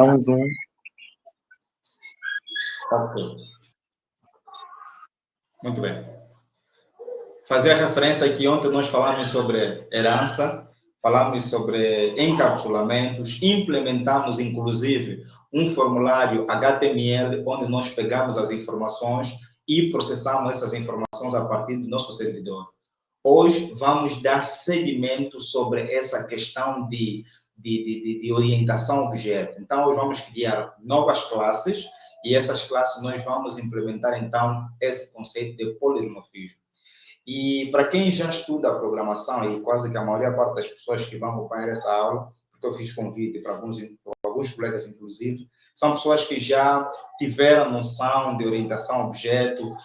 Damos um. Ok. Muito bem. Fazer a referência que ontem nós falamos sobre herança, falamos sobre encapsulamentos, implementamos inclusive um formulário HTML onde nós pegamos as informações e processamos essas informações a partir do nosso servidor. Hoje vamos dar seguimento sobre essa questão de orientação objeto. Então, hoje vamos criar novas classes e essas classes nós vamos implementar, então, esse conceito de polimorfismo. E para quem já estuda a programação, e quase que a maior parte das pessoas que vão acompanhar essa aula, porque eu fiz convite para alguns colegas, inclusive, são pessoas que já tiveram noção de orientação a objeto,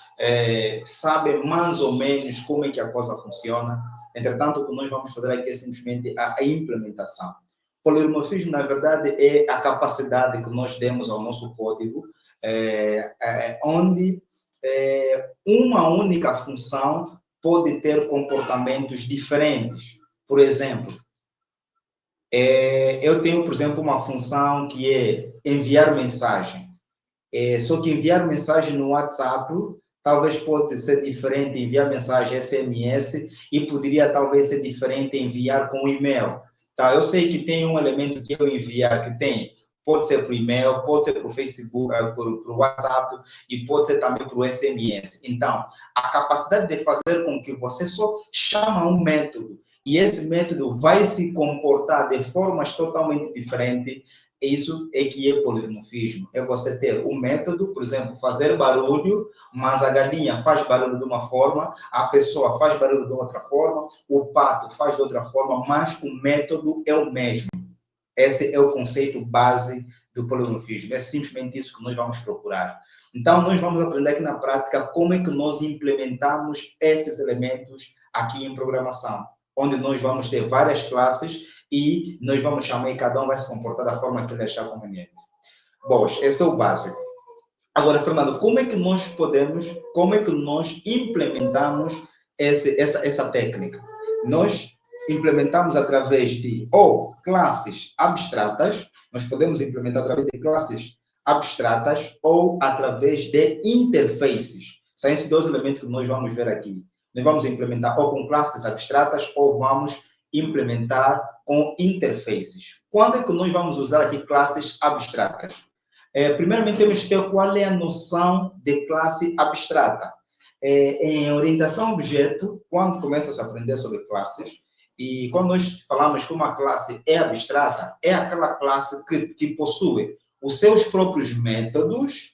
sabem mais ou menos como é que a coisa funciona. Entretanto, o que nós vamos fazer aqui é simplesmente a implementação. Polimorfismo, na verdade, é a capacidade que nós demos ao nosso código, onde uma única função pode ter comportamentos diferentes. Por exemplo, eu tenho, por exemplo, uma função que é enviar mensagem. Só que enviar mensagem no WhatsApp talvez pode ser diferente enviar mensagem SMS e poderia talvez ser diferente enviar com e-mail. Então, eu sei que tem um elemento que eu enviar que tem, pode ser por e-mail, pode ser por Facebook, por WhatsApp e pode ser também por SMS. Então, a capacidade de fazer com que você só chama um método e esse método vai se comportar de formas totalmente diferentes, isso é que é polimorfismo. É você ter um método, por exemplo, fazer barulho, mas a galinha faz barulho de uma forma, a pessoa faz barulho de outra forma, o pato faz de outra forma, mas o método é o mesmo. Esse é o conceito base do polimorfismo. É simplesmente isso que nós vamos procurar. Então, nós vamos aprender aqui na prática como é que nós implementamos esses elementos aqui em programação, onde nós vamos ter várias classes e nós vamos chamar e cada um vai se comportar da forma que ele achar conveniente. Bom, esse é o básico. Agora, Fernando, como é que nós implementamos essa técnica? Nós implementamos através de classes abstratas, nós podemos implementar através de classes abstratas ou através de interfaces. São esses dois elementos que nós vamos ver aqui. Nós vamos implementar ou com classes abstratas ou vamos implementar com interfaces. Quando é que nós vamos usar aqui classes abstratas? Primeiramente, temos que ter qual é a noção de classe abstrata. Em orientação a objeto, quando começa a aprender sobre classes, e quando nós falamos que uma classe é abstrata, é aquela classe que possui os seus próprios métodos,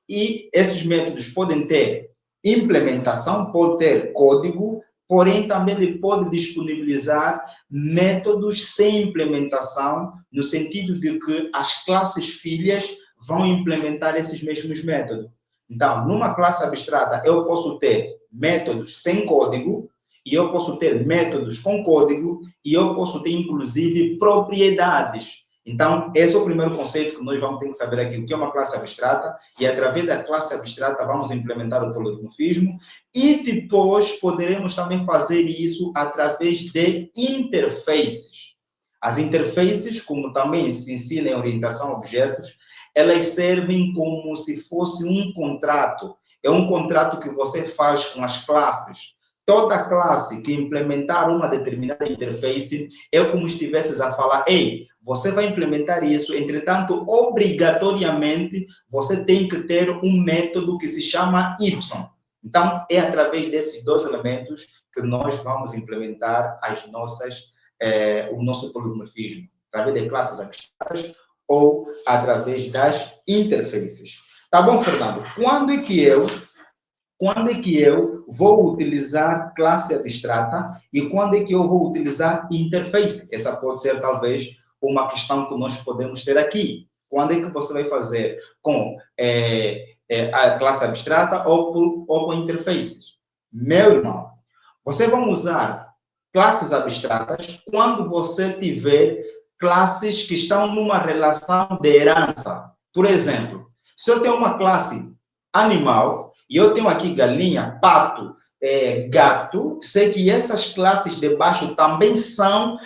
e esses métodos podem ter implementação, pode ter código, porém também ele pode disponibilizar métodos sem implementação, no sentido de que as classes filhas vão implementar esses mesmos métodos. Então, numa classe abstrata, eu posso ter métodos sem código, e eu posso ter métodos com código, e eu posso ter, inclusive, propriedades. Então, esse é o primeiro conceito que nós vamos ter que saber aqui, o que é uma classe abstrata, e através da classe abstrata vamos implementar o polimorfismo, e depois poderemos também fazer isso através de interfaces. As interfaces, como também se ensina em orientação a objetos, elas servem como se fosse um contrato. É um contrato que você faz com as classes. Toda classe que implementar uma determinada interface é como se estivesses a falar, ei, você vai implementar isso, entretanto, obrigatoriamente, você tem que ter um método que se chama Y. Então, é através desses dois elementos que nós vamos implementar o nosso polimorfismo, através de classes abstratas ou através das interfaces. Tá bom, Fernando? Quando é que eu vou utilizar classe abstrata e quando é que eu vou utilizar interface? Essa pode ser, talvez, uma questão que nós podemos ter aqui. Quando é que você vai fazer com a classe abstrata ou com interfaces? Meu irmão, você vai usar classes abstratas quando você tiver classes que estão numa relação de herança. Por exemplo, se eu tenho uma classe animal, e eu tenho aqui galinha, pato, gato, sei que essas classes de baixo também são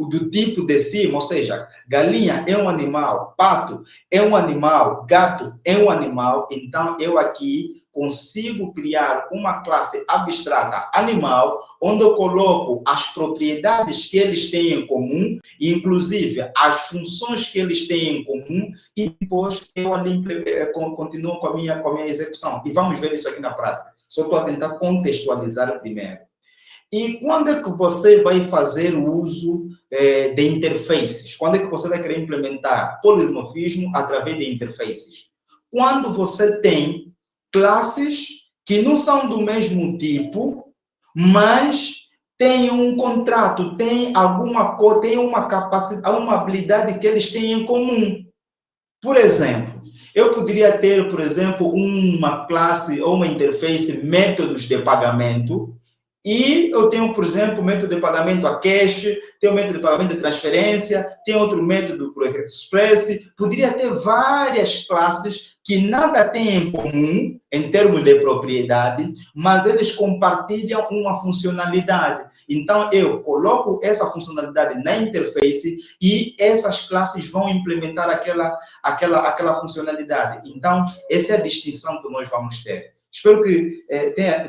do tipo de cima, ou seja, galinha é um animal, pato é um animal, gato é um animal, então eu aqui consigo criar uma classe abstrata animal, onde eu coloco as propriedades que eles têm em comum, inclusive as funções que eles têm em comum, e depois eu ali continuo com a minha execução. E vamos ver isso aqui na prática. Só estou a tentar contextualizar primeiro. E quando é que você vai fazer o uso de interfaces? Quando é que você vai querer implementar polimorfismo através de interfaces? Quando você tem classes que não são do mesmo tipo, mas têm um contrato, têm alguma coisa, têm uma capacidade, uma habilidade que eles têm em comum. Por exemplo, eu poderia ter, por exemplo, uma classe ou uma interface métodos de pagamento, e eu tenho, por exemplo, método de pagamento a cash, tenho método de pagamento de transferência, tenho outro método para o Express. Poderia ter várias classes que nada têm em comum em termos de propriedade, mas eles compartilham uma funcionalidade. Então, eu coloco essa funcionalidade na interface e essas classes vão implementar aquela funcionalidade. Então, essa é a distinção que nós vamos ter. Espero que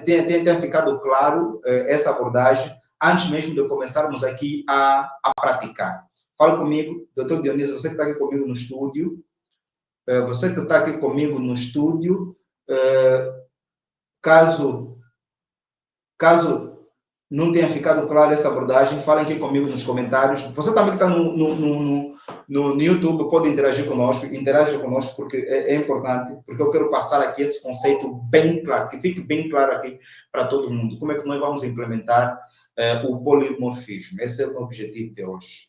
tenha ficado claro essa abordagem, antes mesmo de começarmos aqui a praticar. Fala comigo, doutor Dionísio, você que está aqui comigo no estúdio, caso não tenha ficado claro essa abordagem, falem aqui comigo nos comentários. Você também que está no YouTube pode interagir conosco, interaja conosco, porque é importante, porque eu quero passar aqui esse conceito bem claro, que fique bem claro aqui para todo mundo. Como é que nós vamos implementar o polimorfismo? Esse é o objetivo de hoje.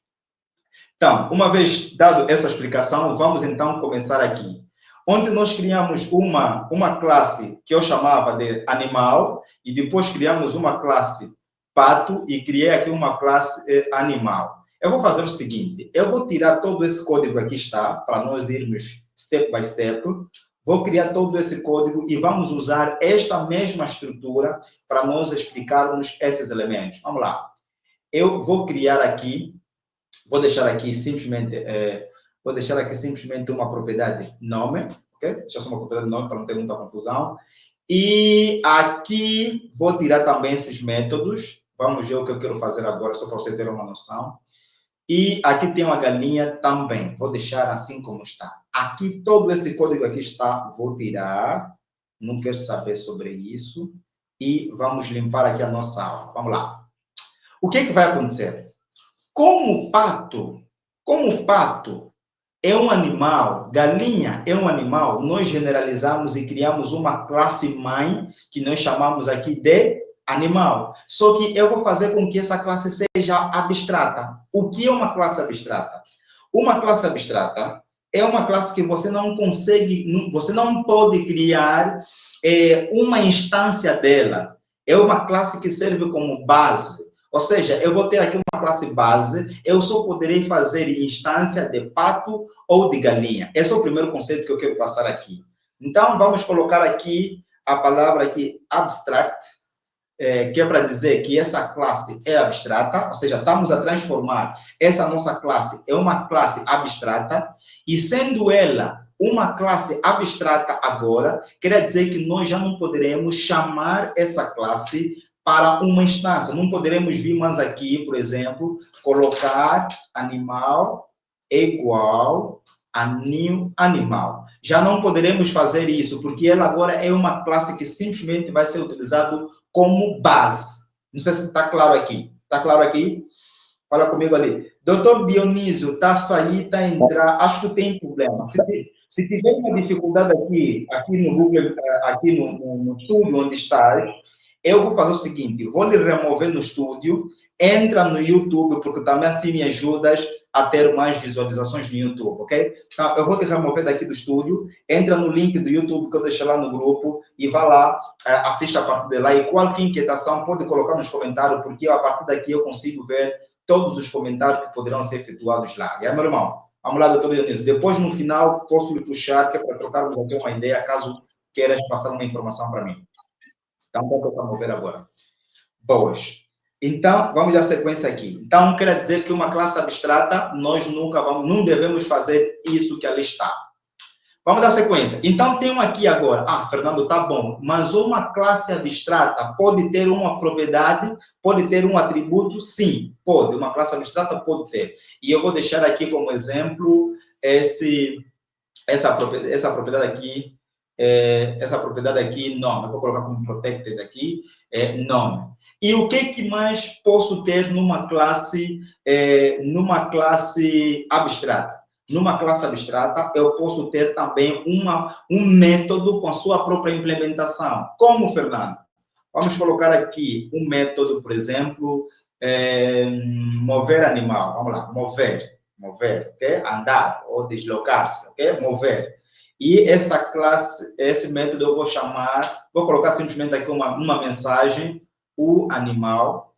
Então, uma vez dado essa explicação, vamos então começar aqui. Onde nós criamos uma classe que eu chamava de animal, e depois criamos uma classe pato, e criei aqui uma classe animal. Eu vou fazer o seguinte, eu vou tirar todo esse código aqui está, para nós irmos step by step, vou criar todo esse código e vamos usar esta mesma estrutura para nós explicarmos esses elementos. Vamos lá. Eu vou criar aqui, vou deixar aqui simplesmente uma propriedade nome, ok? Deixa só uma propriedade nome para não ter muita confusão. E aqui vou tirar também esses métodos. Vamos ver o que eu quero fazer agora, só para você ter uma noção. E aqui tem uma galinha também. Vou deixar assim como está. Aqui, todo esse código aqui está. Vou tirar. Não quero saber sobre isso. E vamos limpar aqui a nossa aula. Vamos lá. O que é que vai acontecer? Como o pato é um animal, galinha é um animal, nós generalizamos e criamos uma classe mãe que nós chamamos aqui de animal. Só que eu vou fazer com que essa classe seja abstrata. O que é uma classe abstrata? Uma classe abstrata é uma classe que você não pode criar uma instância dela. É uma classe que serve como base. Ou seja, eu vou ter aqui uma classe base, eu só poderei fazer instância de pato ou de galinha. Esse é o primeiro conceito que eu quero passar aqui. Então, vamos colocar aqui a palavra aqui abstract, que é para dizer que essa classe é abstrata, ou seja, estamos a transformar essa nossa classe em uma classe abstrata, e sendo ela uma classe abstrata agora, quer dizer que nós já não poderemos chamar essa classe para uma instância. Não poderemos vir mais aqui, por exemplo, colocar animal igual a new animal. Já não poderemos fazer isso, porque ela agora é uma classe que simplesmente vai ser utilizada como base. Não sei se está claro aqui. Está claro aqui? Fala comigo ali. Doutor Dionísio, está a sair, está a entrar. Acho que tem problema. Se tiver uma dificuldade aqui no Google, aqui no estúdio onde está, eu vou fazer o seguinte, vou lhe remover no estúdio, entra no YouTube, porque também assim me ajudas a ter mais visualizações no YouTube, ok? Então, eu vou te remover daqui do estúdio, entra no link do YouTube que eu deixei lá no grupo e vá lá, assista a partir de lá, e qualquer inquietação pode colocar nos comentários, porque a partir daqui eu consigo ver todos os comentários que poderão ser efetuados lá. E aí, meu irmão, vamos lá, doutor Dionísio. Depois, no final, posso lhe puxar, que é para trocarmos aqui uma ideia, caso queiras passar uma informação para mim. Então, vou mover agora. Boas. Então, vamos dar sequência aqui. Então, quer dizer que uma classe abstrata, nós não devemos fazer isso que ali está. Vamos dar sequência. Então, tenho aqui agora, Fernando, tá bom, mas uma classe abstrata pode ter uma propriedade, pode ter um atributo? Sim, pode. Uma classe abstrata pode ter. E eu vou deixar aqui como exemplo essa propriedade aqui, nome. Eu vou colocar como protected aqui, nome. E o que mais posso ter numa classe abstrata? Numa classe abstrata, eu posso ter também um método com sua própria implementação. Como, Fernando? Vamos colocar aqui um método, por exemplo, mover animal. Vamos lá, mover, ok? Andar ou deslocar-se, ok? Mover. E essa classe, esse método eu vou colocar simplesmente aqui uma mensagem: o animal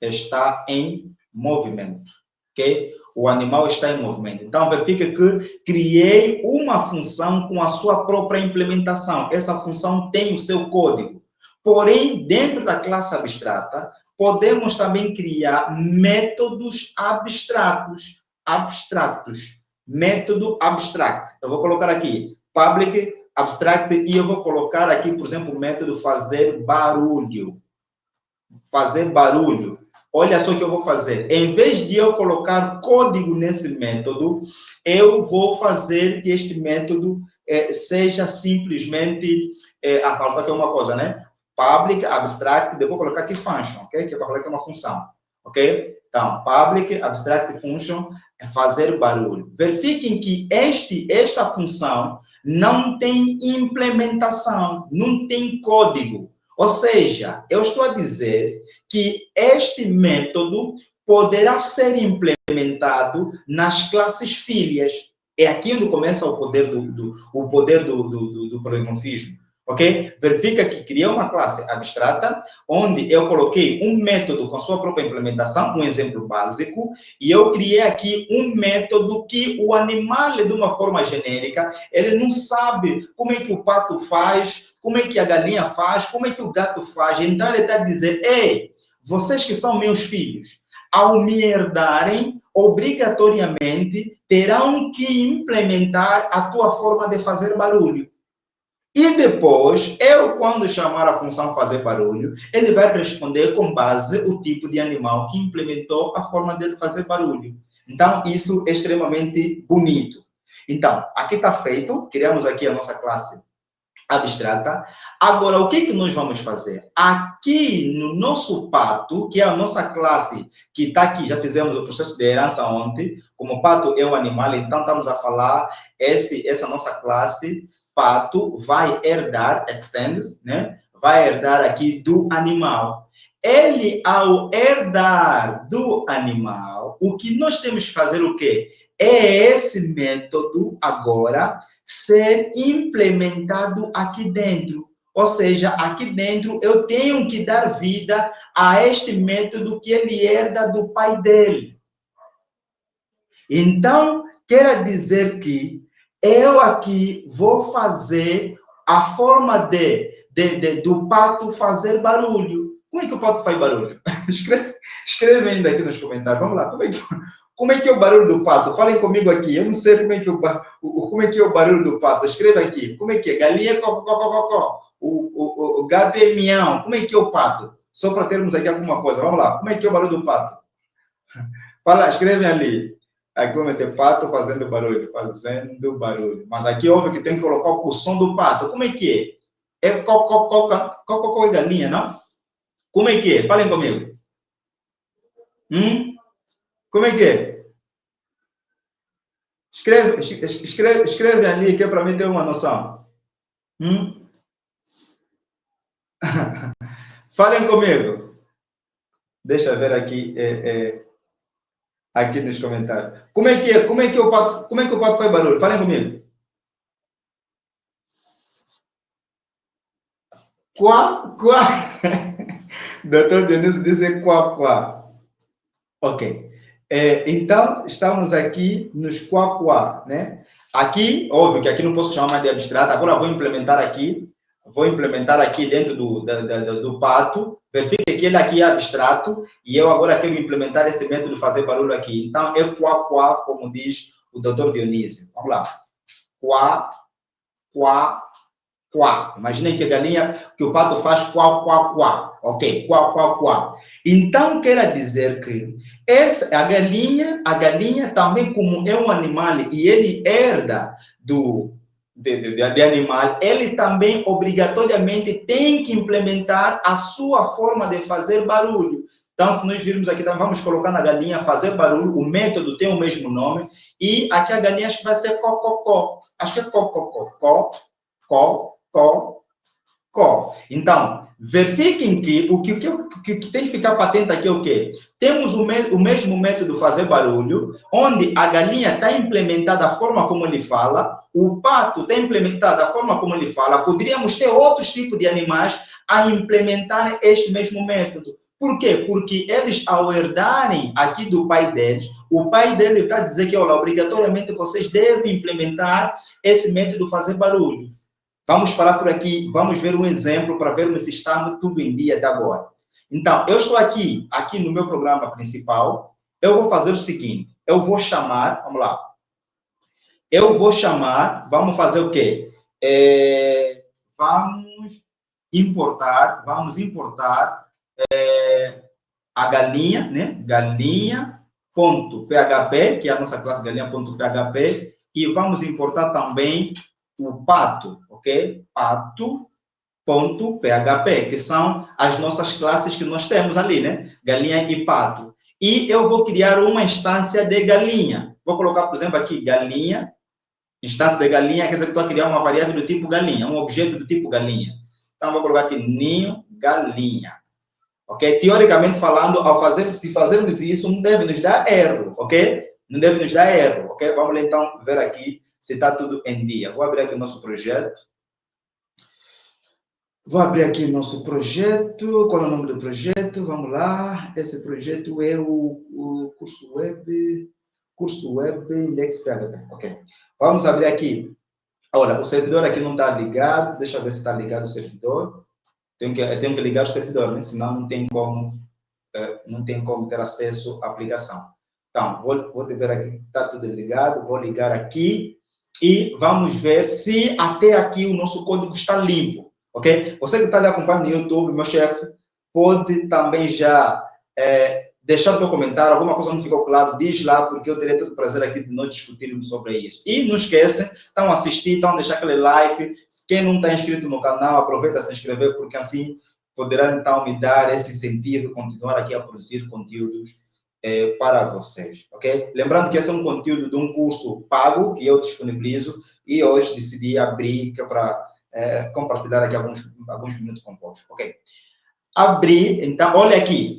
está em movimento, ok? O animal está em movimento. Então, verifica que criei uma função com a sua própria implementação. Essa função tem o seu código. Porém, dentro da classe abstrata, podemos também criar métodos abstratos. Método abstract. Eu vou colocar aqui public abstract e eu vou colocar aqui, por exemplo, o método fazer barulho. Fazer barulho. Olha só o que eu vou fazer. Em vez de eu colocar código nesse método, eu vou fazer que este método seja simplesmente... falta aqui uma coisa, né? Public, abstract, eu vou colocar aqui function, ok? Que eu vou colocar aqui uma função, ok? Então, public, abstract, function, fazer barulho. Verifiquem que esta função não tem implementação, não tem código. Ou seja, eu estou a dizer que este método poderá ser implementado nas classes filhas. É aqui onde começa o poder do polimorfismo. Ok? Verifica que criei uma classe abstrata, onde eu coloquei um método com sua própria implementação, um exemplo básico, e eu criei aqui um método que o animal, de uma forma genérica, ele não sabe como é que o pato faz, como é que a galinha faz, como é que o gato faz. Então, ele está a dizer: ei, vocês que são meus filhos, ao me herdarem, obrigatoriamente terão que implementar a tua forma de fazer barulho. E depois, eu, quando chamar a função fazer barulho, ele vai responder com base no tipo de animal que implementou a forma dele fazer barulho. Então, isso é extremamente bonito. Então, aqui está feito. Criamos aqui a nossa classe abstrata. Agora, o que nós vamos fazer? Aqui no nosso pato, que é a nossa classe que está aqui, já fizemos o processo de herança ontem, como o pato é um animal, então estamos a falar, essa nossa classe, pato, vai herdar, extends, né? Vai herdar aqui do animal. Ele, ao herdar do animal, o que nós temos que fazer o quê? É esse método agora ser implementado aqui dentro. Ou seja, aqui dentro eu tenho que dar vida a este método que ele herda do pai dele. Então, quer dizer que eu aqui vou fazer a forma do pato fazer barulho. Como é que o pato faz barulho? Escreve ainda aqui nos comentários. Vamos lá. Como é que é o barulho do pato? Falem comigo aqui. Eu não sei como é que é o barulho do pato. Escreva aqui. Como é que é? Galinha, cocó. O gato é mião. Como é que é o pato? Só para termos aqui alguma coisa. Vamos lá. Como é que é o barulho do pato? Fala, escrevem ali. Aqui vou meter pato fazendo barulho. Mas aqui, óbvio que tem que colocar o som do pato. Como é que é? É cocó e galinha, não? Como é que é? Falem comigo. Como é que é? Escreve ali, que é para mim ter uma noção. Falem comigo. Deixa eu ver aqui, aqui nos comentários. Como é que o pato faz barulho? Falem comigo. Quá. Doutor Denilson disse quá. Ok. Então, estamos aqui nos quá, né? Aqui, óbvio que aqui não posso chamar mais de abstrato, agora vou implementar aqui vou implementar aqui dentro do pato, verifique que ele aqui é abstrato, e eu agora quero implementar esse método de fazer barulho aqui. Então, é quá, como diz o doutor Dionísio. Vamos lá. Quá, quá, quá. Imaginem que a galinha, que o pato faz quá, quá, quá. Ok, quá, quá, quá. Então, quer dizer que a galinha também, como é um animal e ele herda de animal, ele também obrigatoriamente tem que implementar a sua forma de fazer barulho. Então, se nós virmos aqui, então, vamos colocar na galinha fazer barulho, o método tem o mesmo nome, e aqui a galinha acho que vai ser có. Acho que é có. Então, verifiquem que o que tem que ficar patente aqui é o quê? Temos o mesmo método de fazer barulho, onde a galinha está implementada a forma como ele fala, o pato está implementado a forma como ele fala. Poderíamos ter outros tipos de animais a implementar este mesmo método. Por quê? Porque eles, ao herdarem aqui do pai deles, o pai dele está dizendo que, olha, obrigatoriamente vocês devem implementar esse método de fazer barulho. Vamos parar por aqui, vamos ver um exemplo para vermos se está tudo em dia até agora. Então, eu estou aqui no meu programa principal, eu vou fazer o seguinte, eu vou chamar, vamos lá, vamos fazer o quê? Vamos importar a galinha, né? Galinha.php, que é a nossa classe galinha.php, e vamos importar também o pato, ok? Pato.php, que são as nossas classes que nós temos ali, né? Galinha e pato. E eu vou criar uma instância de galinha. Vou colocar, por exemplo, aqui, galinha. Instância de galinha quer dizer que estou a criar uma variável do tipo galinha, um objeto do tipo galinha. Então, vou colocar aqui, ninho, galinha. Ok? Teoricamente falando, se fazermos isso, não deve nos dar erro, ok? Não deve nos dar erro, ok? Vamos lá, então, ver aqui se está tudo em dia. Vou abrir aqui o nosso projeto. Qual é o nome do projeto? Vamos lá. Esse projeto é o curso web Index PHP. Ok. Vamos abrir aqui. Olha, o servidor aqui não está ligado. Deixa eu ver se está ligado o servidor. Tenho que ligar o servidor, né? Senão não tem como ter acesso à aplicação. Então, vou ver aqui, está tudo ligado. Vou ligar aqui e vamos ver se até aqui o nosso código está limpo. Ok? Você que está ali acompanhando no YouTube, meu chefe, pode também já deixar o seu comentário. Alguma coisa não ficou claro, diz lá, porque eu terei todo o prazer aqui de nós discutirmos sobre isso. E não esquecem, estão a assistir, estão a deixar aquele like. Quem não está inscrito no canal, aproveita a se inscrever, porque assim poderá então me dar esse incentivo, continuar aqui a produzir conteúdos para vocês, ok? Lembrando que esse é um conteúdo de um curso pago que eu disponibilizo e hoje decidi abrir para compartilhar aqui alguns minutos convosco, ok? Abrir, então, olha aqui,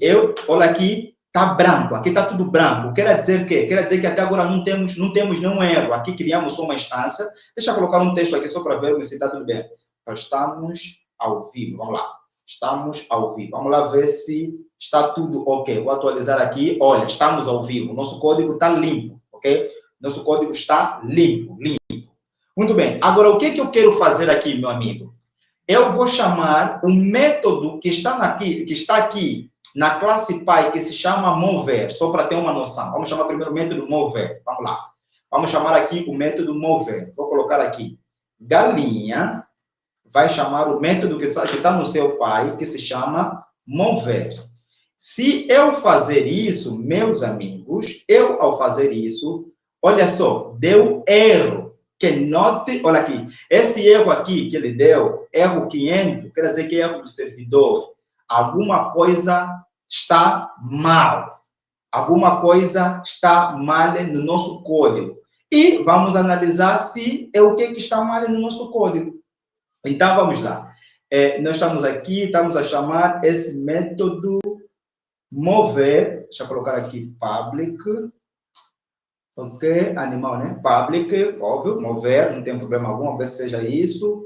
está branco, aqui está tudo branco, quer dizer que até agora não temos nenhum erro, aqui criamos só uma instância, deixa eu colocar um texto aqui só para ver se está tudo bem. Estamos ao vivo, vamos lá, estamos ao vivo, vamos lá ver se está tudo ok, vou atualizar aqui, olha, estamos ao vivo, nosso código está limpo, ok? Nosso código está limpo. Muito bem, agora o que eu quero fazer aqui, meu amigo? Eu vou chamar um método que está aqui na classe Py, que se chama mover, só para ter uma noção. Vamos chamar primeiro o método mover, vamos lá. Vamos chamar aqui o método mover. Vou colocar aqui, galinha, vai chamar o método que está no seu Py, que se chama mover. Se eu fazer isso, meus amigos, ao fazer isso, olha só, deu erro. Que note, olha aqui, esse erro aqui que ele deu, erro 500, quer dizer que é erro do servidor. Alguma coisa está mal. Alguma coisa está mal no nosso código. E vamos analisar se é o que está mal no nosso código. Então, vamos lá. Nós estamos aqui, estamos a chamar esse método mover, deixa eu colocar aqui public, ok, animal, né? Public, óbvio, mover, não tem problema algum, ver se seja isso.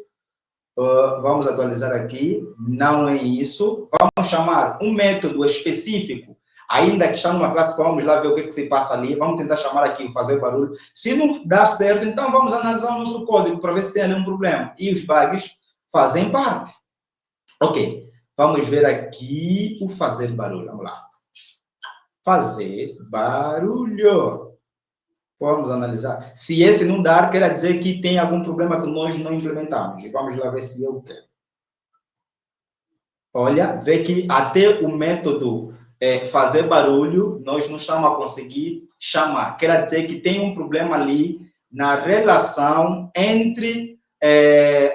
Vamos atualizar aqui, não é isso. Vamos chamar um método específico, ainda que está numa classe, vamos lá ver o que se passa ali. Vamos tentar chamar aqui, fazer barulho. Se não dá certo, então vamos analisar o nosso código para ver se tem ali um problema. E os bugs, fazem parte. Ok, vamos ver aqui o fazer barulho. Vamos lá. Fazer barulho. Vamos analisar. Se esse não dar, quer dizer que tem algum problema que nós não implementamos. Vamos lá ver se eu quero. Olha, vê que até o método fazer barulho, nós não estamos a conseguir chamar. Quer dizer que tem um problema ali na relação entre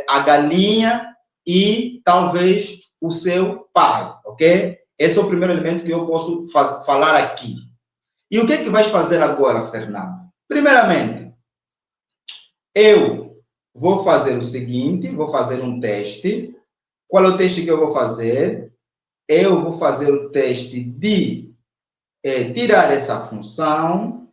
a galinha e talvez o seu pai, ok? Esse é o primeiro elemento que eu posso falar aqui. E o que é que vais fazer agora, Fernando? Primeiramente, eu vou fazer o seguinte, vou fazer um teste. Qual é o teste que eu vou fazer? Eu vou fazer o teste de tirar essa função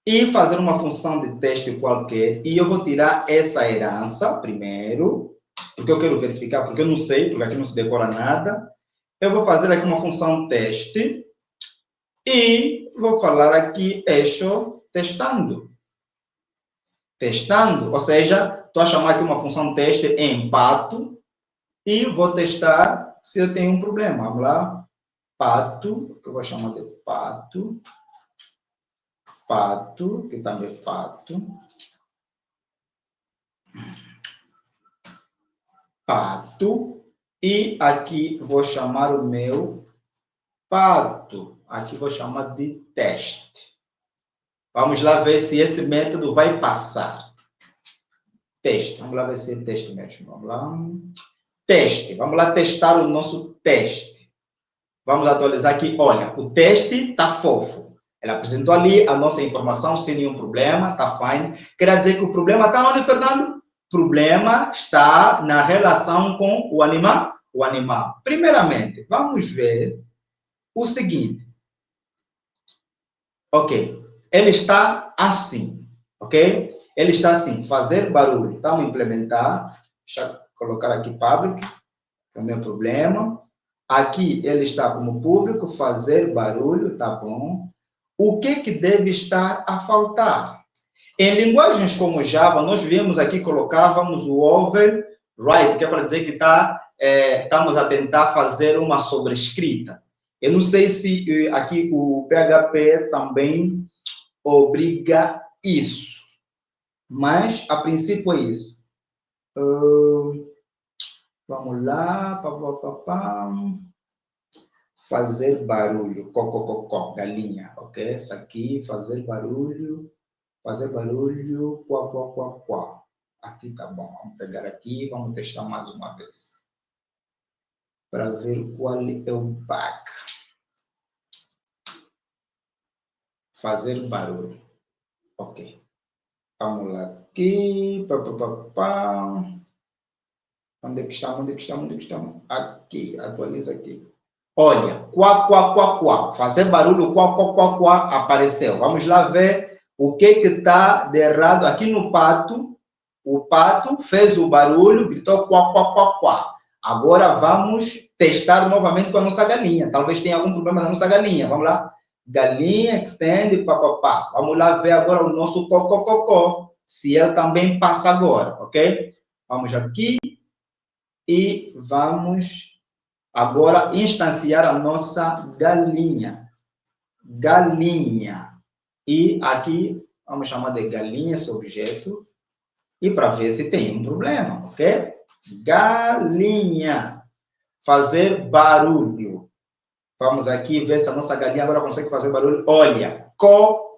e fazer uma função de teste qualquer. E eu vou tirar essa herança primeiro, porque eu quero verificar, porque eu não sei, porque aqui não se decora nada. Eu vou fazer aqui uma função teste e vou falar aqui eixo testando. Testando, ou seja, estou a chamar aqui uma função teste em pato e vou testar se eu tenho um problema. Vamos lá. Pato, que eu vou chamar de pato. Pato, que também é pato. Pato. E aqui vou chamar o meu pato. Aqui vou chamar de teste. Vamos lá ver se esse método vai passar. Teste. Vamos lá ver se é teste mesmo. Vamos lá. Teste. Vamos lá testar o nosso teste. Vamos atualizar aqui. Olha, o teste está fofo. Ela apresentou ali a nossa informação sem nenhum problema. Está fine. Quer dizer que o problema está onde, Fernando? O problema está na relação com o animal. O animal. Primeiramente, vamos ver o seguinte. Ok. Ele está assim. Ok? Ele está assim. Fazer barulho. Então, implementar. Deixa eu colocar aqui public. Também é problema. Aqui ele está como público, fazer barulho, tá bom. O que deve estar a faltar? Em linguagens como Java, nós viemos aqui, colocávamos o override, que é para dizer que estamos a tentar fazer uma sobrescrita. Eu não sei se aqui o PHP também obriga isso, mas a princípio é isso. Vamos lá, fazer barulho, cocococó, galinha, ok? Essa aqui, fazer barulho, quá. Aqui tá bom, vamos pegar aqui, vamos testar mais uma vez. Para ver qual é o bug. Fazer barulho, ok. Vamos lá aqui, Onde é que estamos? Aqui, atualiza aqui. Olha, quá. Fazer barulho, quá, apareceu. Vamos lá ver o que está de errado aqui no pato. O pato fez o barulho, gritou quá. Agora vamos testar novamente com a nossa galinha. Talvez tenha algum problema na nossa galinha. Vamos lá. Galinha, extend, papapá. Vamos lá ver agora o nosso cocococó. Se ele também passa agora, ok? Vamos aqui. E vamos agora instanciar a nossa galinha. Galinha. E aqui vamos chamar de galinha esse objeto. E para ver se tem um problema, ok? Galinha. Fazer barulho. Vamos aqui ver se a nossa galinha agora consegue fazer barulho. Olha, co.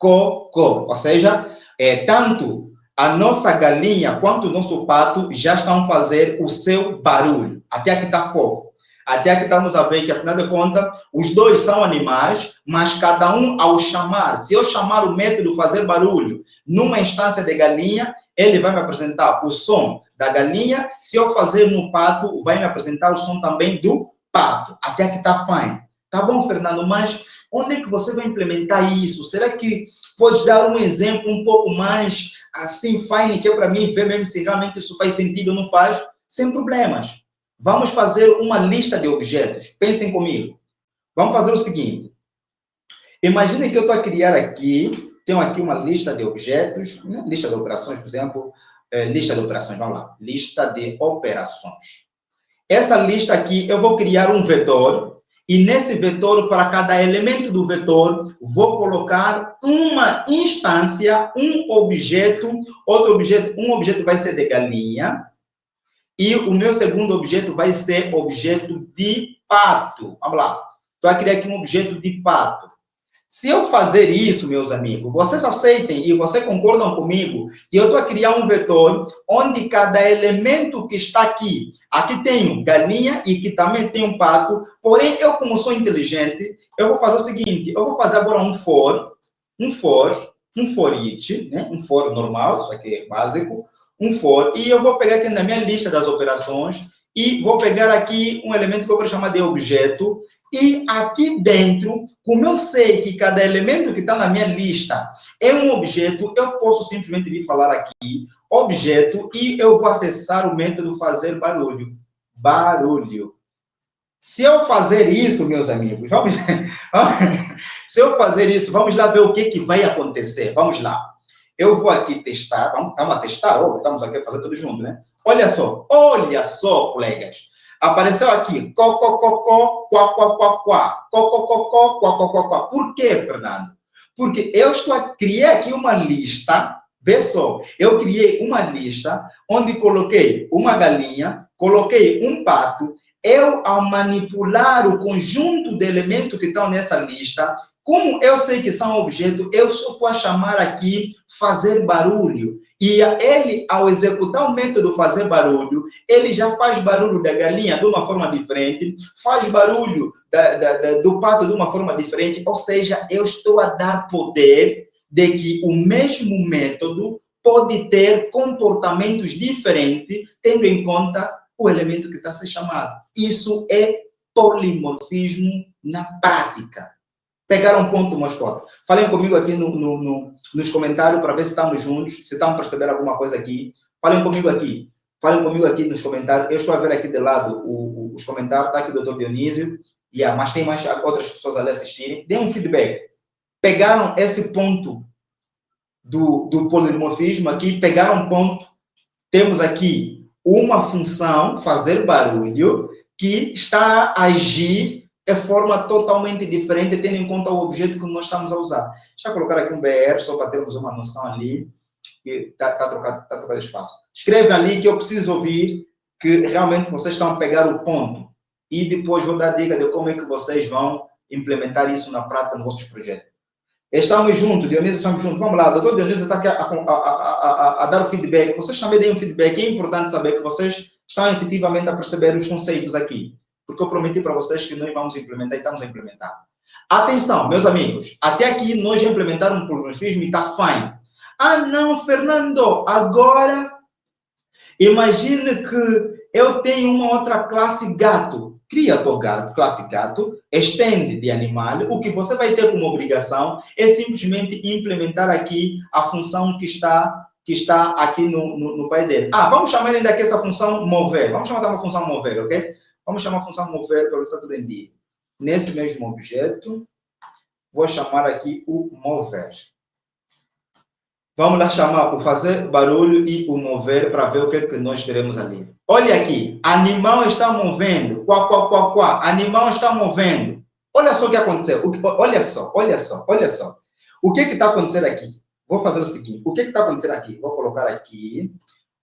Ou seja, tanto a nossa galinha quanto o nosso pato já estão a fazer o seu barulho. Até aqui está fofo. Até aqui estamos a ver que, afinal de contas, os dois são animais, mas cada um ao chamar. Se eu chamar o método fazer barulho numa instância de galinha, ele vai me apresentar o som da galinha. Se eu fazer no pato, vai me apresentar o som também do pato. Até aqui está fine. Tá bom, Fernando, mas onde é que você vai implementar isso? Será que pode dar um exemplo um pouco mais assim, fine, que é para mim ver mesmo se realmente isso faz sentido ou não faz? Sem problemas. Vamos fazer uma lista de objetos. Pensem comigo. Vamos fazer o seguinte. Imaginem que eu estou a criar aqui, tenho aqui uma lista de objetos, lista de operações, por exemplo. lista de operações, vamos lá, lista de operações. Essa lista aqui, eu vou criar um vetor, e nesse vetor, para cada elemento do vetor, vou colocar uma instância, um objeto, um objeto vai ser de galinha, e o meu segundo objeto vai ser objeto de pato. Vamos lá, estou a criar aqui um objeto de pato. Se eu fazer isso, meus amigos, vocês aceitem e vocês concordam comigo que eu estou a criar um vetor onde cada elemento que está aqui, aqui tenho galinha e que também tem um pato, porém eu, como sou inteligente, eu vou fazer o seguinte, eu vou fazer agora um for each, né? Um for normal, isso aqui é básico, um for, e eu vou pegar aqui na minha lista das operações e vou pegar aqui um elemento que eu vou chamar de objeto. E aqui dentro, como eu sei que cada elemento que está na minha lista é um objeto, eu posso simplesmente vir falar aqui, objeto, e eu vou acessar o método fazer barulho. Barulho. Se eu fazer isso, meus amigos, se eu fazer isso, vamos lá ver o que vai acontecer. Vamos lá. Eu vou aqui testar, estamos a testar, estamos aqui a fazer tudo junto, né? Olha só, colegas. Apareceu aqui, quá. Por quê, Fernando? Porque eu criei aqui uma lista, vê só, eu criei uma lista onde coloquei uma galinha, coloquei um pato, eu, ao manipular o conjunto de elementos que estão nessa lista, como eu sei que são objetos, eu só posso chamar aqui fazer barulho. E ele, ao executar o método fazer barulho, ele já faz barulho da galinha de uma forma diferente, faz barulho do pato de uma forma diferente, ou seja, eu estou a dar poder de que o mesmo método pode ter comportamentos diferentes, tendo em conta o elemento que está a ser chamado. Isso é polimorfismo na prática. Pegaram um ponto, Moscota. Falem comigo aqui nos comentários para ver se estamos juntos, se estão percebendo alguma coisa aqui. Falem comigo aqui nos comentários. Eu estou a ver aqui de lado os comentários. Está aqui o Dr. Dionísio. Mas tem mais outras pessoas ali assistirem. Dê um feedback. Pegaram esse ponto do polimorfismo aqui, pegaram um ponto. Temos aqui uma função, fazer barulho, que está a agir de forma totalmente diferente, tendo em conta o objeto que nós estamos a usar. Deixa eu colocar aqui um BR, só para termos uma noção ali, que está trocado espaço. Escreve ali que eu preciso ouvir, que realmente vocês estão a pegar o ponto. E depois vou dar dica de como é que vocês vão implementar isso na prática nos vossos projetos. Estamos juntos, Dionísio, estamos juntos. Vamos lá, o doutor Dionísio está aqui a dar o feedback. Vocês também deem um feedback. É importante saber que vocês estão efetivamente a perceber os conceitos aqui. Porque eu prometi para vocês que nós vamos implementar e estamos a implementar. Atenção, meus amigos. Até aqui nós já implementamos um polimorfismo e está fine. Ah, não, Fernando. Agora, imagine que eu tenho uma outra classe gato. Cria a tua classe gato, estende de animal. O que você vai ter como obrigação é simplesmente implementar aqui a função que está aqui no pai dele. Vamos chamar ainda aqui essa função mover. Vamos chamar uma função mover, ok? Vamos chamar a função mover para ver se está tudo em dia. Nesse mesmo objeto, vou chamar aqui o mover. Vamos lá chamar o fazer barulho e o mover para ver o que é que nós teremos ali. Olha aqui, animal está movendo. Quá. Animal está movendo. Olha só o que aconteceu. Olha só. O que está acontecendo aqui? Vou fazer o seguinte. O que está acontecendo aqui? Vou colocar aqui.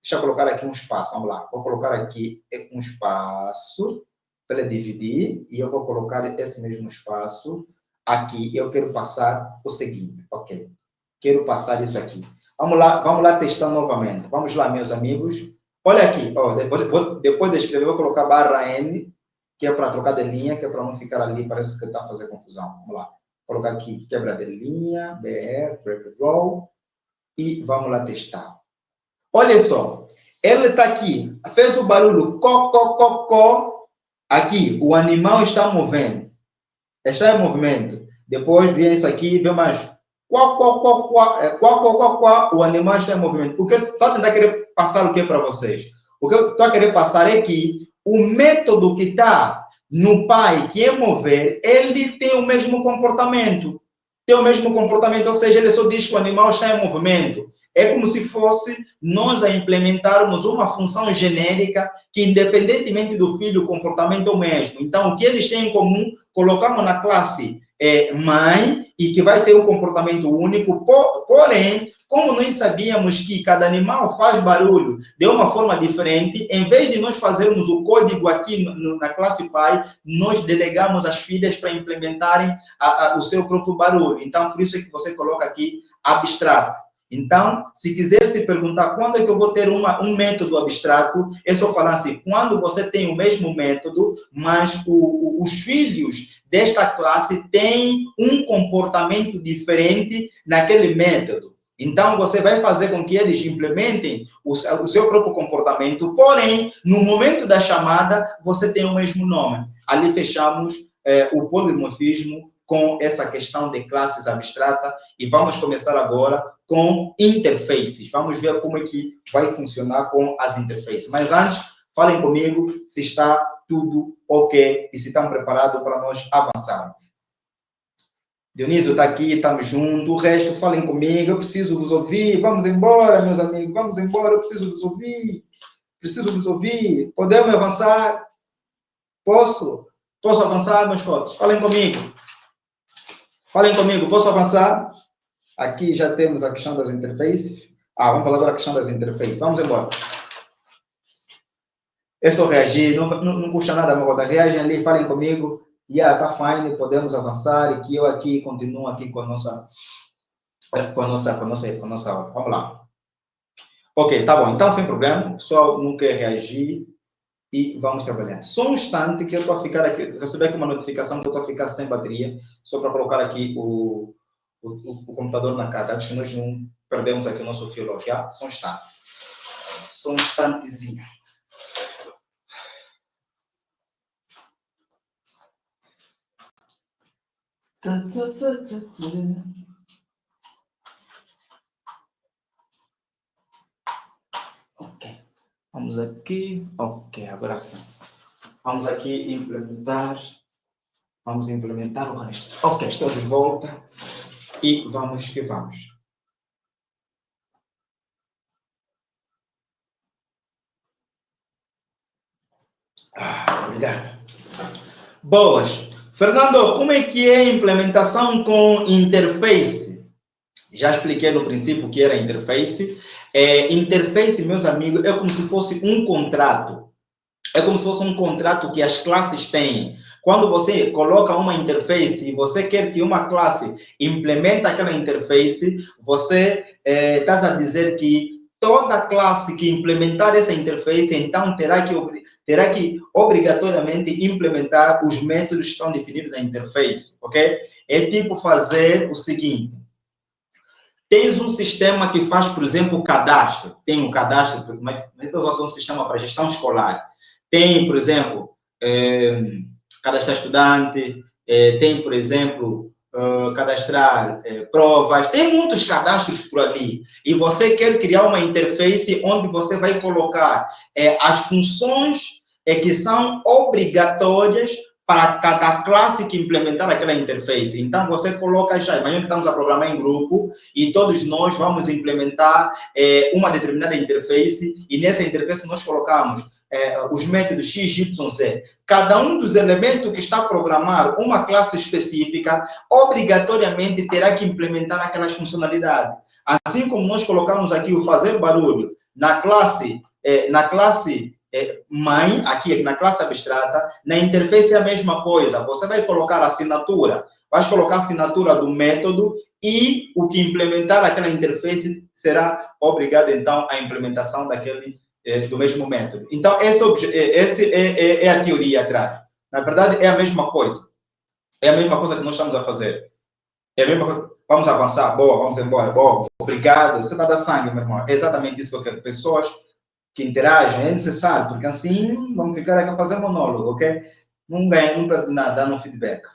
Deixa eu colocar aqui um espaço. Vamos lá. Vou colocar aqui um espaço para dividir. E eu vou colocar esse mesmo espaço aqui. Eu quero passar o seguinte. Ok. Quero passar isso aqui. Vamos lá testar novamente. Vamos lá, meus amigos. Olha aqui. Depois de escrever, eu vou colocar barra N, que é para trocar de linha, que é para não ficar ali, parece que está a fazer confusão. Vamos lá. Vou colocar aqui quebra de linha, BR, break roll. E vamos lá testar. Olha só, ele está aqui, fez o barulho có. Aqui, o animal está movendo. Está em movimento. Depois vem isso aqui, vem mais quá. O animal está em movimento. O que eu estou a tentar querer passar o que para vocês? O que eu estou a querer passar é que o método que está no pai, que é mover, ele tem o mesmo comportamento. Ou seja, ele só diz que o animal está em movimento. É como se fosse nós a implementarmos uma função genérica que, independentemente do filho, o comportamento é o mesmo. Então, o que eles têm em comum, colocamos na classe mãe e que vai ter um comportamento único, porém, como nós sabíamos que cada animal faz barulho de uma forma diferente, em vez de nós fazermos o código aqui na classe pai, nós delegamos as filhas para implementarem o seu próprio barulho. Então, por isso é que você coloca aqui abstrato. Então, se quiser se perguntar quando é que eu vou ter um método abstrato, é só falar assim, quando você tem o mesmo método, mas os filhos desta classe têm um comportamento diferente naquele método. Então, você vai fazer com que eles implementem o seu próprio comportamento, porém, no momento da chamada, você tem o mesmo nome. Ali fechamos o polimorfismo com essa questão de classes abstratas e vamos começar agora com interfaces. Vamos ver como é que vai funcionar com as interfaces. Mas antes, falem comigo se está tudo ok e se estão preparados para nós avançarmos. Dionísio está aqui, estamos juntos. O resto, falem comigo. Eu preciso vos ouvir. Vamos embora, meus amigos. Vamos embora. Eu preciso vos ouvir. Preciso vos ouvir. Podemos avançar? Posso? Posso avançar, meus cotos? Falem comigo. Falem comigo. Posso avançar? Aqui já temos a questão das interfaces. Vamos falar agora da questão das interfaces. Vamos embora. É só reagir. Não custa nada, moda. Reagem ali, falem comigo. Tá fine, podemos avançar. E que eu aqui continuo aqui com a nossa aula. Vamos lá. Ok, tá bom. Então, sem problema. Só não quer reagir. E vamos trabalhar. Só um instante que eu estou a ficar aqui. Recebi aqui uma notificação que eu estou a ficar sem bateria. Só para colocar aqui o computador na carga. Antes que nós não perdemos aqui o nosso fio logo. Só um instante. Só um instantezinho. Ok. Vamos aqui. Ok, agora sim. Vamos aqui implementar. Vamos implementar o resto. Ok, estou de volta. E vamos que vamos. Obrigado. Boas. Fernando, como é que é a implementação com interface? Já expliquei no princípio o que era interface. Interface, meus amigos, é como se fosse um contrato. É como se fosse um contrato que as classes têm. Quando você coloca uma interface e você quer que uma classe implemente aquela interface, você está a dizer que toda classe que implementar essa interface, então terá que obrigatoriamente implementar os métodos que estão definidos na interface, ok? É tipo fazer o seguinte. Tens um sistema que faz, por exemplo, o cadastro. Tem um cadastro, mas nós vamos usar um sistema para gestão escolar. Tem, por exemplo, cadastrar estudante, tem, por exemplo, cadastrar provas, tem muitos cadastros por ali. E você quer criar uma interface onde você vai colocar as funções que são obrigatórias para cada classe que implementar aquela interface. Então, você coloca já, imagina que estamos a programar em grupo e todos nós vamos implementar uma determinada interface e nessa interface nós colocamos os métodos X, Y, Z. Cada um dos elementos que está a programar uma classe específica, obrigatoriamente terá que implementar aquelas funcionalidades. Assim como nós colocamos aqui o fazer barulho na classe mãe, aqui na classe abstrata, na interface é a mesma coisa. Você vai colocar a assinatura, vai colocar a assinatura do método e o que implementar aquela interface será obrigado, então, à implementação do mesmo método. Então, essa é a teoria atrás. Na verdade, é a mesma coisa. É a mesma coisa que nós estamos a fazer. É a mesma coisa. Vamos avançar. Boa, vamos embora. Boa, obrigado. Você está dando sangue, meu irmão. É exatamente isso que eu quero. Pessoas que interagem, é necessário, porque assim vamos ficar aqui a fazer monólogo, ok? Não ganha, não perde nada, dá no feedback.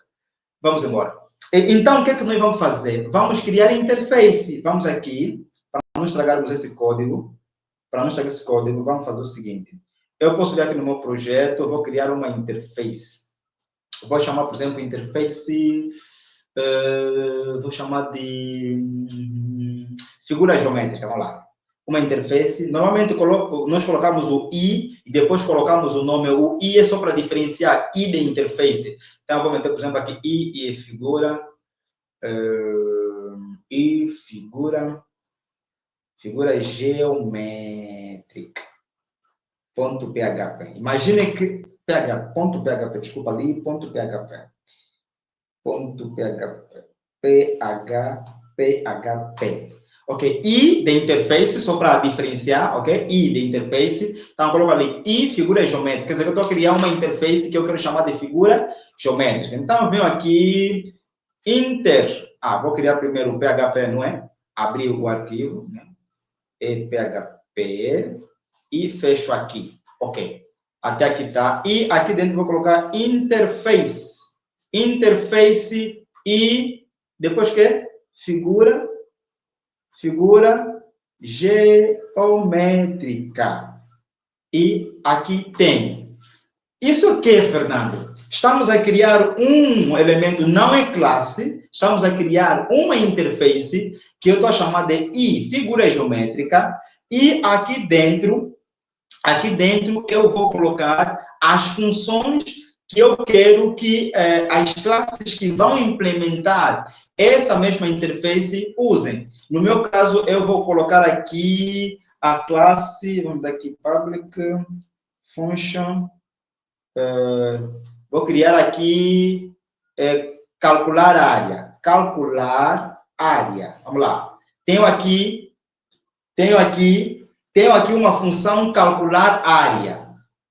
Vamos embora. Então, o que é que nós vamos fazer? Vamos criar interface. Vamos aqui, para não estragarmos esse código, vamos fazer o seguinte. Eu posso ir aqui no meu projeto, eu vou criar uma interface. Eu vou chamar, por exemplo, interface, vou chamar de figura geométrica, vamos lá. Uma interface, normalmente nós colocamos o I e depois colocamos o nome. O I é só para diferenciar I de interface. Então, vou meter, por exemplo, aqui I e figura. I, figura geométrica. Ponto PHP. Imagine que ponto PHP, desculpa ali, ponto PHP. Ponto PHP. PHP. Ok, I de interface, só para diferenciar, ok? I de interface. Então, coloco ali I, figura geométrica. Quer dizer, eu estou a criar uma interface que eu quero chamar de figura geométrica. Então, eu venho aqui, vou criar primeiro o PHP, não é? Abrir o arquivo, né? E PHP, e fecho aqui. Ok, até aqui tá. E aqui dentro vou colocar interface. Interface e depois que? Figura geométrica. E aqui tem. Isso o que, Fernando? Estamos a criar um elemento, não é classe, estamos a criar uma interface que eu estou a chamar de I, figura geométrica, e aqui dentro eu vou colocar as funções que eu quero que as classes que vão implementar essa mesma interface usem. No meu caso, eu vou colocar aqui a classe, vamos dar aqui, public function, vou criar aqui calcular área, vamos lá. Tenho aqui uma função calcular área.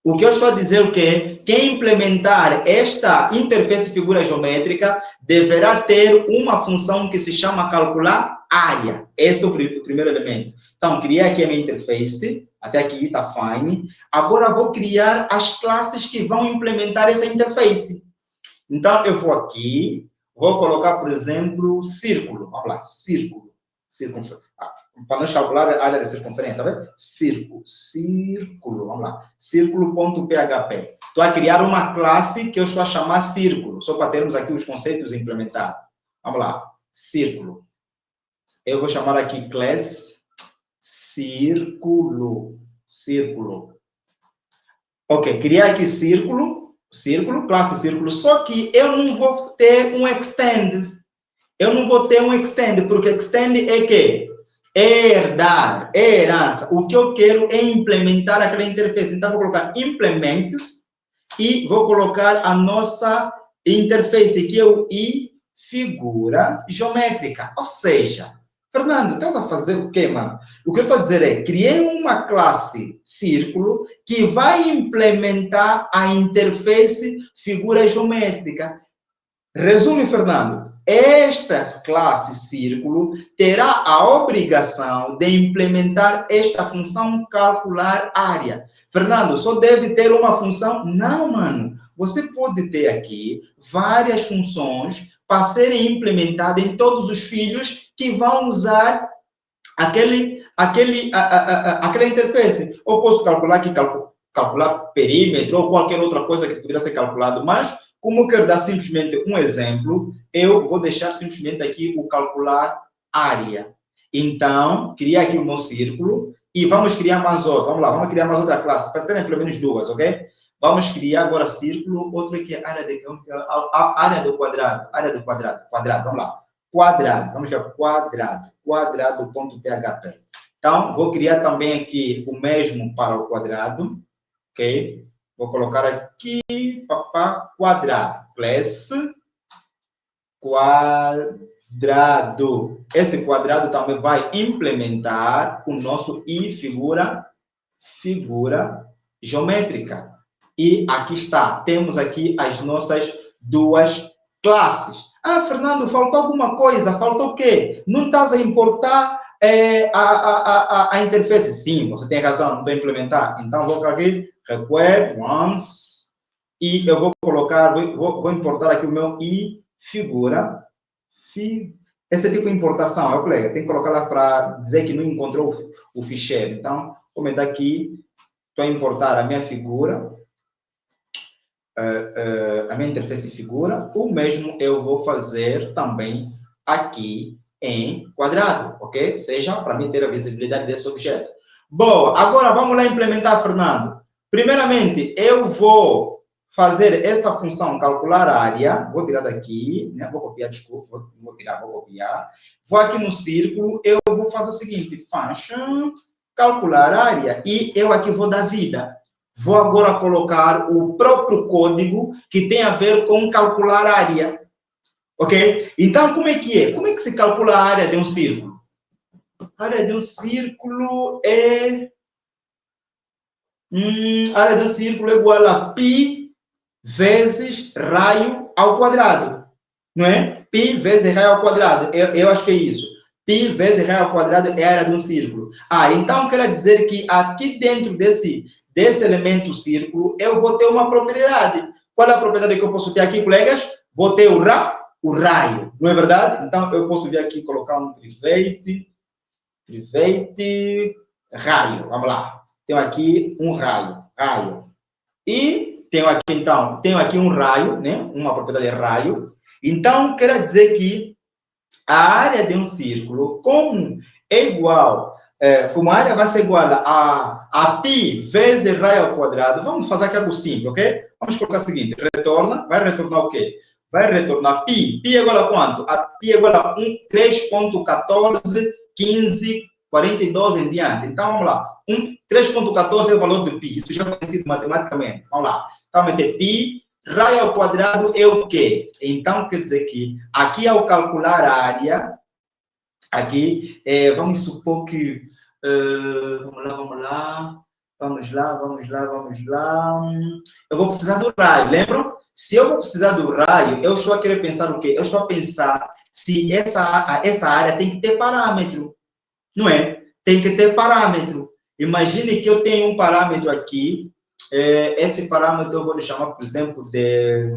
O que eu estou a dizer o quê? Quem implementar esta interface figura geométrica deverá ter uma função que se chama calcular área. Esse é o primeiro elemento. Então, criei aqui a minha interface, até aqui está fine. Agora vou criar as classes que vão implementar essa interface. Então, eu vou aqui, vou colocar, por exemplo, círculo. Vamos lá, círculo. Para nós calcular a área da circunferência, sabe? Círculo, vamos lá. Círculo.php. Estou a criar uma classe que eu estou a chamar círculo, só para termos aqui os conceitos implementados. Vamos lá, círculo. Eu vou chamar aqui class círculo. Ok, criar aqui círculo, classe círculo, só que eu não vou ter um extend. Porque extend é que? É herdar, é herança. O que eu quero é implementar aquela interface. Então, vou colocar implements e vou colocar a nossa interface, que é o I figura geométrica. Ou seja, Fernando, estás a fazer o quê, mano? O que eu estou a dizer é, criei uma classe círculo que vai implementar a interface figura geométrica. Resume, Fernando. Esta classe círculo terá a obrigação de implementar esta função calcular área. Fernando, só deve ter uma função? Não, mano. Você pode ter aqui várias funções para serem implementadas em todos os filhos que vão usar aquela interface. Ou posso calcular aqui, calcular perímetro ou qualquer outra coisa que poderia ser calculado, mas como eu quero dar simplesmente um exemplo, eu vou deixar simplesmente aqui o calcular área. Então, criar aqui o meu círculo e vamos criar mais outro. Vamos lá, vamos criar mais outra classe, para terem pelo menos duas, ok? Vamos criar agora círculo, outro aqui é área do quadrado, vamos lá. Quadrado, vamos criar quadrado.php. Então, vou criar também aqui o mesmo para o quadrado, ok? Vou colocar aqui, quadrado, class, quadrado. Esse quadrado também vai implementar o nosso I figura geométrica. E aqui está, temos aqui as nossas duas classes. Ah, Fernando, faltou alguma coisa, faltou o quê? Não estás a importar a interface? Sim, você tem razão, não estou a implementar. Então, vou colocar aqui, require once, e eu vou colocar, vou importar aqui o meu I figura. Esse tipo de importação, colega, tem que colocar lá para dizer que não encontrou o ficheiro. Então, como é daqui, estou a importar a minha figura, a minha interface figura. O mesmo eu vou fazer também aqui em quadrado, ok? Ou seja, para mim ter a visibilidade desse objeto. Bom, agora vamos lá implementar, Fernando. Primeiramente, eu vou fazer essa função, calcular a área. Vou tirar daqui, né? Vou copiar, desculpa. Vou tirar, vou copiar. Vou aqui no círculo, eu vou fazer o seguinte, function, calcular a área. E eu aqui vou dar vida. Vou agora colocar o próprio código que tem a ver com calcular a área. Ok? Então, como é que é? Como é que se calcula a área de um círculo? A área de um círculo é... a área do círculo é igual a π vezes raio ao quadrado. Não é? Π vezes raio ao quadrado. Eu acho que é isso. Π vezes raio ao quadrado é a área de um círculo. Então quer dizer que aqui dentro desse elemento círculo, eu vou ter uma propriedade. Qual é a propriedade que eu posso ter aqui, colegas? Vou ter o raio. Não é verdade? Então eu posso vir aqui e colocar um private, raio. Vamos lá. Tenho aqui um raio. E tenho aqui, então, um raio, né? Uma propriedade de raio. Então, quer dizer que a área de um círculo, como a área vai ser igual a π vezes raio ao quadrado, vamos fazer aqui algo simples, ok? Vamos colocar o seguinte, vai retornar o quê? Vai retornar π. π é igual a quanto? A π é igual a 3.14, 15, 42 em diante. Então, vamos lá. 3.14 é o valor de π. Isso já é conhecido matematicamente. Vamos lá. Então, meter π. Raio ao quadrado é o quê? Então, quer dizer que aqui, ao calcular a área, aqui, vamos supor que... Vamos lá. Eu vou precisar do raio, lembram? Se eu vou precisar do raio, eu estou a querer pensar o quê? Eu estou a pensar se essa área tem que ter parâmetro. Não é? Tem que ter parâmetro. Imagine que eu tenho um parâmetro aqui. Esse parâmetro eu vou lhe chamar, por exemplo, de...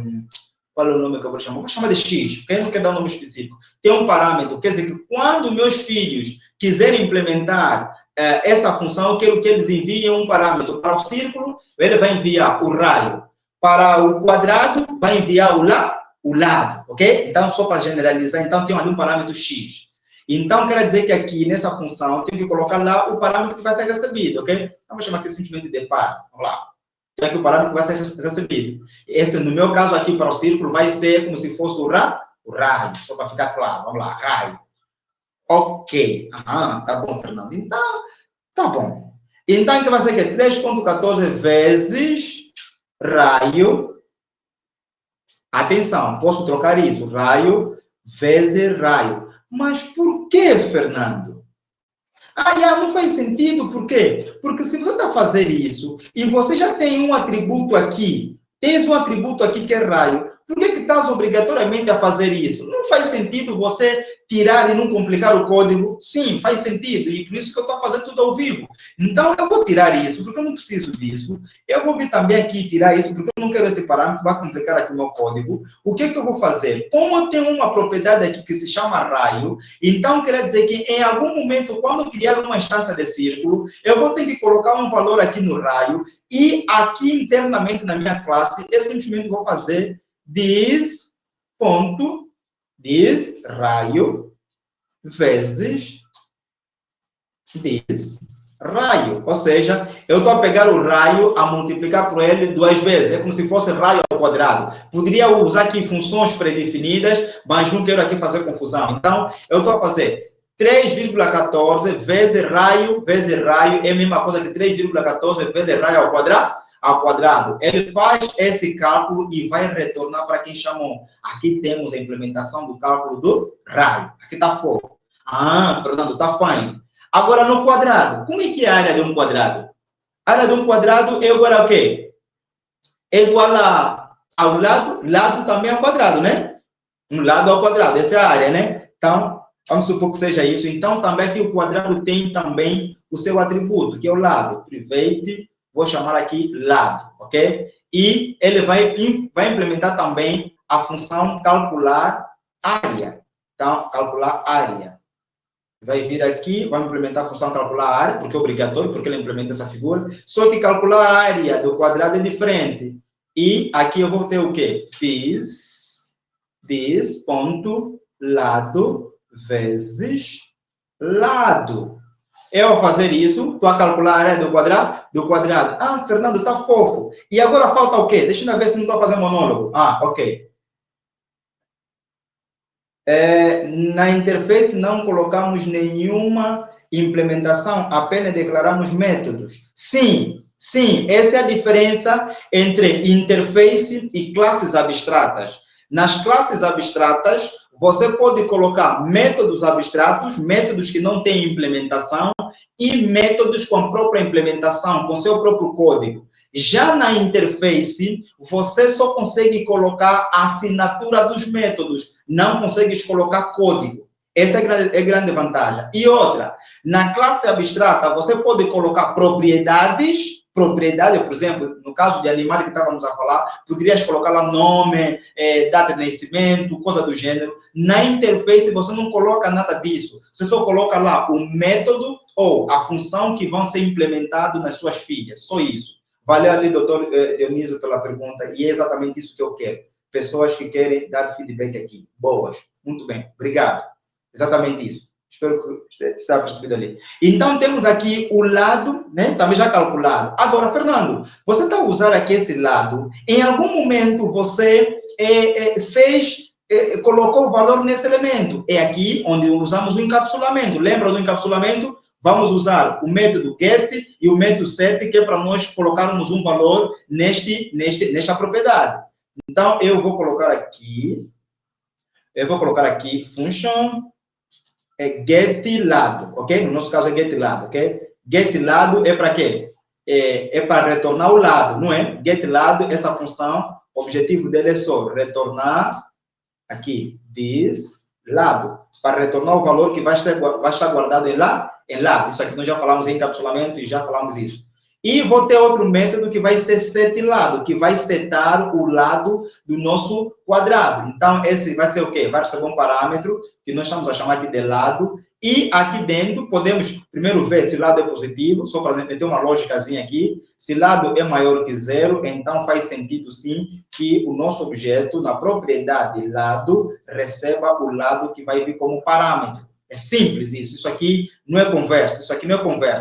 Qual é o nome que eu vou chamar? Vou chamar de X, porque eu não quero dar um nome específico. Tem um parâmetro, quer dizer que quando meus filhos quiserem implementar essa função, eu quero que eles enviem um parâmetro para o círculo, ele vai enviar o raio. Para o quadrado, vai enviar o lado, ok? Então, só para generalizar, então tem ali um parâmetro X. Então, quer dizer que aqui, nessa função, eu tenho que colocar lá o parâmetro que vai ser recebido, ok? Vamos chamar aqui simplesmente de par. Vamos lá. Tem aqui o parâmetro que vai ser recebido. Esse, no meu caso, aqui para o círculo, vai ser como se fosse o raio, só para ficar claro. Vamos lá, raio. Ok. Tá bom, Fernando. Então, tá bom. Então, que vai ser que 3.14 vezes raio. Atenção, posso trocar isso. Raio vezes raio. Mas por que, Fernando? Não faz sentido, por quê? Porque se você está a fazer isso e você já tem um atributo aqui, tens um atributo aqui que é raio, por que estás obrigatoriamente a fazer isso? Não faz sentido você tirar e não complicar o código? Sim, faz sentido, e por isso que eu estou a fazer tudo ao vivo. Então, eu vou tirar isso, porque eu não preciso disso. Eu vou vir também aqui tirar isso, porque eu não quero esse parâmetro, vai complicar aqui o meu código. O que eu vou fazer? Como eu tenho uma propriedade aqui que se chama raio, então quer dizer que em algum momento, quando eu criar uma instância de círculo, eu vou ter que colocar um valor aqui no raio, e aqui internamente na minha classe, eu simplesmente vou fazer this raio vezes this raio. Ou seja, eu estou a pegar o raio a multiplicar por ele 2 vezes. É como se fosse raio ao quadrado. Poderia usar aqui funções predefinidas, mas não quero aqui fazer confusão. Então, eu estou a fazer 3,14 vezes raio é a mesma coisa que 3,14 vezes raio ao quadrado. Ele faz esse cálculo e vai retornar para quem chamou. Aqui temos a implementação do cálculo do raio. Aqui está fofo. Fernando, está fine. Agora, no quadrado. Como é que é a área de um quadrado? A área de um quadrado é igual a quê? É igual ao lado também ao quadrado, né? Um lado ao quadrado. Essa é a área, né? Então, vamos supor que seja isso. Então, também aqui o quadrado tem também o seu atributo, que é o lado. Private, vou chamar aqui lado, ok? E ele vai implementar também a função calcular área. Então, calcular área. Vai vir aqui, vai implementar a função calcular área, porque é obrigatório, porque ele implementa essa figura. Só que calcular a área do quadrado é diferente. E aqui eu vou ter o quê? This ponto lado vezes lado. Eu vou fazer isso, estou a calcular a área do quadrado. Ah, Fernando, está fofo. E agora falta o quê? Deixa eu ver se não estou a fazer monólogo. Ah, ok. Na interface não colocamos nenhuma implementação, apenas declaramos métodos. Sim, essa é a diferença entre interface e classes abstratas. Nas classes abstratas, você pode colocar métodos abstratos, métodos que não têm implementação, e métodos com a própria implementação, com seu próprio código. Já na interface, você só consegue colocar a assinatura dos métodos, não consegues colocar código. Essa é a grande vantagem. E outra, na classe abstrata, você pode colocar propriedades, por exemplo, no caso de animal que estávamos a falar, poderias colocar lá nome, data de nascimento, coisa do gênero. Na interface, você não coloca nada disso. Você só coloca lá o método ou a função que vão ser implementados nas suas filhas. Só isso. Valeu ali, doutor Dionísio, pela pergunta. E é exatamente isso que eu quero. Pessoas que querem dar feedback aqui. Boas. Muito bem. Obrigado. Exatamente isso. Espero que esteja percebido ali. Então, temos aqui o lado, né? Também já calculado. Agora, Fernando, você está a usar aqui esse lado. Em algum momento, você colocou o valor nesse elemento. É aqui onde usamos o encapsulamento. Lembra do encapsulamento? Vamos usar o método get e o método set, que é para nós colocarmos um valor nesta propriedade. Então, eu vou colocar aqui function get lado, ok? No nosso caso é get lado, ok? Get lado é para quê? É para retornar o lado, não é? Get lado, essa função, o objetivo dele é só retornar aqui, this lado, para retornar o valor que vai estar guardado em lado. Isso aqui nós já falamos em encapsulamento e já falamos isso. E vou ter outro método que vai ser setLado, que vai setar o lado do nosso quadrado. Então, esse vai ser o quê? Vai receber um parâmetro que nós estamos a chamar aqui de lado. E aqui dentro, podemos primeiro ver se o lado é positivo, só para meter uma lógicazinha aqui. Se lado é maior que zero, então faz sentido sim que o nosso objeto, na propriedade lado, receba o lado que vai vir como parâmetro. É simples isso. Isso aqui não é conversa.